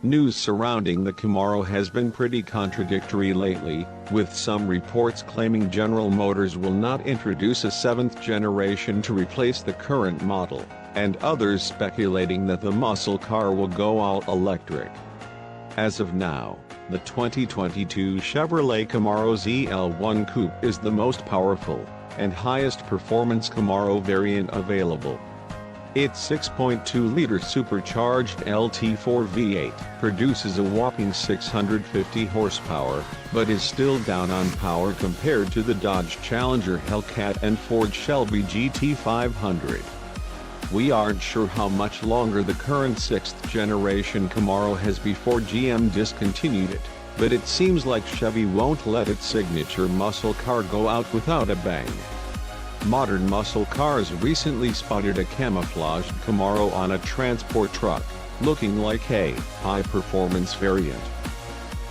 News surrounding the Camaro has been pretty contradictory lately, with some reports claiming General Motors will not introduce a 7th generation to replace the current model, and others speculating that the muscle car will go all electric. As of now, the 2022 Chevrolet Camaro ZL1 Coupe is the most powerful and highest performance Camaro variant available. Its 6.2-liter supercharged LT4 V8 produces a whopping 650 horsepower, but is still down on power compared to the Dodge Challenger Hellcat and Ford Shelby GT500. We aren't sure how much longer the current 6th generation Camaro has before GM discontinued it, but it seems like Chevy won't let its signature muscle car go out without a bang. Modern muscle cars recently spotted a camouflaged Camaro on a transport truck, looking like a high-performance variant.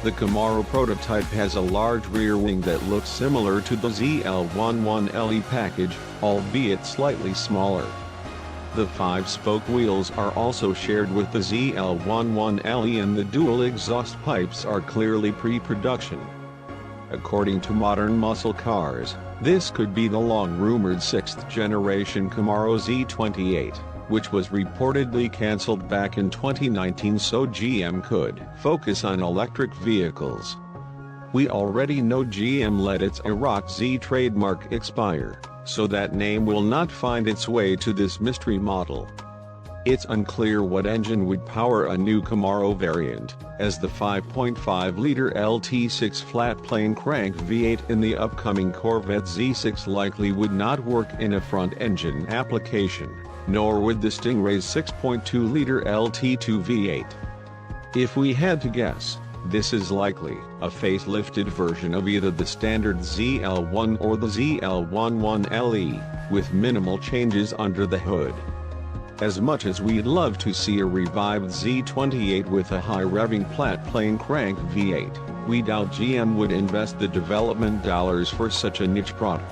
The Camaro prototype has a large rear wing that looks similar to the ZL11 LE package, albeit slightly smaller. The 5-spoke wheels are also shared with the ZL11 LE, and the dual exhaust pipes are clearly pre-production. According to Modern Muscle Cars, this could be the long-rumored 6th generation Camaro Z28, which was reportedly cancelled back in 2019 so GM could focus on electric vehicles. We already know GM let its Aroc Z trademark expire, so that name will not find its way to this mystery model. It's unclear what engine would power a new Camaro variant, as the 5.5-liter LT6 flat-plane crank V8 in the upcoming Corvette Z6 likely would not work in a front-engine application, nor would the Stingray's 6.2-liter LT2 V8. If we had to guess, this is likely a facelifted version of either the standard ZL1 or the ZL11 LE, with minimal changes under the hood. As much as we'd love to see a revived Z28 with a high-revving flat-plane crank V8, we doubt GM would invest the development dollars for such a niche product.